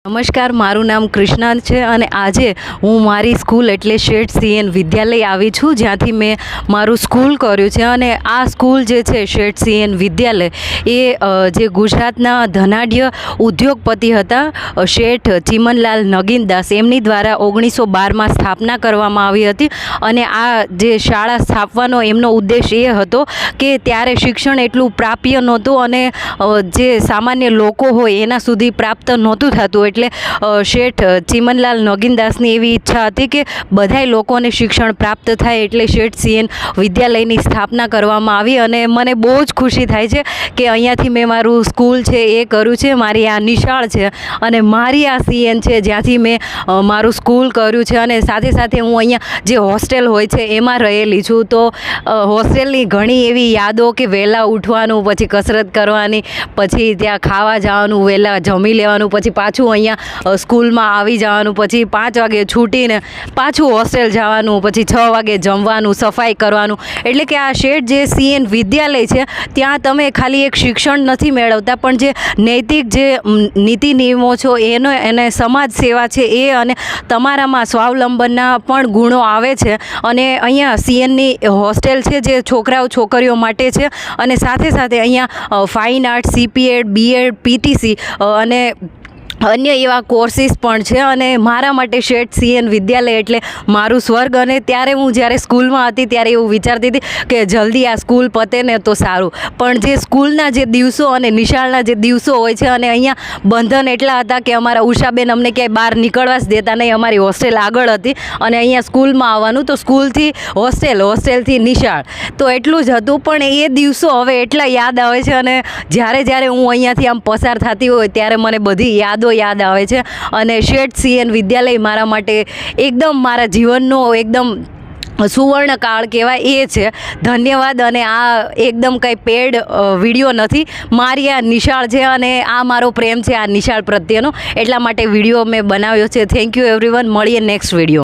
નમસ્કાર, મારું નામ કૃષ્ણા છે અને આજે હું મારી સ્કૂલ એટલે શેઠ સીએન વિદ્યાલય આવી છું, જ્યાંથી મેં મારું સ્કૂલ કર્યું છે. અને આ સ્કૂલ જે છે શેઠ સીએન વિદ્યાલય એ જે ગુજરાતના ધનાઢ્ય ઉદ્યોગપતિ હતા શેઠ ચીમનલાલ નગીનદાસ, એમની દ્વારા 1912માં સ્થાપના કરવામાં આવી હતી. અને આ જે શાળા સ્થાપવાનો એમનો ઉદ્દેશ એ હતો કે ત્યારે શિક્ષણ એટલું પ્રાપ્ય નહોતું અને જે સામાન્ય લોકો હોય એના સુધી પ્રાપ્ત નહોતું થતું. એટલે શેઠ ચીમનલાલ નગીનદાસની એવી ઈચ્છા હતી કે બધાય લોકોને શિક્ષણ પ્રાપ્ત થાય, એટલે શેઠ સીએન વિદ્યાલયની સ્થાપના કરવામાં આવી. અને મને બહુ જ ખુશી થાય છે કે અહીંયાથી મેં મારું સ્કૂલ છે એ કર્યું છે. મારી આ નિશાળ છે અને મારી આ સીએન છે જ્યાંથી મેં મારું સ્કૂલ કર્યું છે. અને સાથે સાથે હું અહીંયા જે હોસ્ટેલ હોય છે એમાં રહેલી છું. તો હોસ્ટેલની ઘણી એવી યાદો કે વહેલા ઉઠવાનું, પછી કસરત કરવાની, પછી ત્યાં ખાવા જવાનું, વહેલા જમી લેવાનું, પછી પાછું અહીંયા સ્કૂલમાં આવી જવાનું, પછી 5 વાગે છૂટીને પાછું હોસ્ટેલ જવાનું, પછી 6 વાગે જમવાનું, સફાઈ કરવાનું. એટલે કે આ શેઠ જે સીએન વિદ્યાલય છે ત્યાં તમે ખાલી એક શિક્ષણ નથી મેળવતા, પણ જે નૈતિક જે નીતિ નિયમો છો એને સમાજ સેવા છે એ, અને તમારામાં સ્વાવલંબનના પણ ગુણો આવે છે. અને અહીંયા સીએનની હોસ્ટેલ છે જે છોકરાઓ છોકરીઓ માટે છે. અને સાથે સાથે અહીંયા fine art, CPEd, BEd, PTC અને અન્ય એવા કોર્સિસ પણ છે. અને મારા માટે શેઠ સીએન વિદ્યાલય એટલે મારું સ્વર્ગ. અને ત્યારે હું જ્યારે સ્કૂલમાં હતી ત્યારે એવું વિચારતી હતી કે જલ્દી આ સ્કૂલ પતે ને તો સારું. પણ જે સ્કૂલના જે દિવસો અને નિશાળના જે દિવસો હોય છે, અને અહીંયા બંધન એટલા હતા કે અમારા ઉષાબેન અમને ક્યાંય બહાર નીકળવા જ દેતા નહીં. અમારી હોસ્ટેલ આગળ હતી અને અહીંયા સ્કૂલમાં આવવાનું, તો સ્કૂલથી હોસ્ટેલ, હોસ્ટેલથી નિશાળ, તો એટલું જ હતું. પણ એ દિવસો હવે એટલા યાદ આવે છે. અને જ્યારે હું અહીંયાથી આમ પસાર થતી હોય ત્યારે મને બધી યાદ આવે છે. અને શેઠ સીએન વિદ્યાલય મારા માટે એકદમ મારા જીવનનો એકદમ સુવર્ણ કાળ કહેવાય એ છે. ધન્યવાદ. અને આ એકદમ કંઈ પેડ વિડીયો નથી, મારી આ નિશાળ છે અને આ મારો પ્રેમ છે આ નિશાળ પ્રત્યેનો, એટલા માટે વિડીયો મેં બનાવ્યો છે. Thank you everyone. મળીએ નેક્સ્ટ વિડીયો.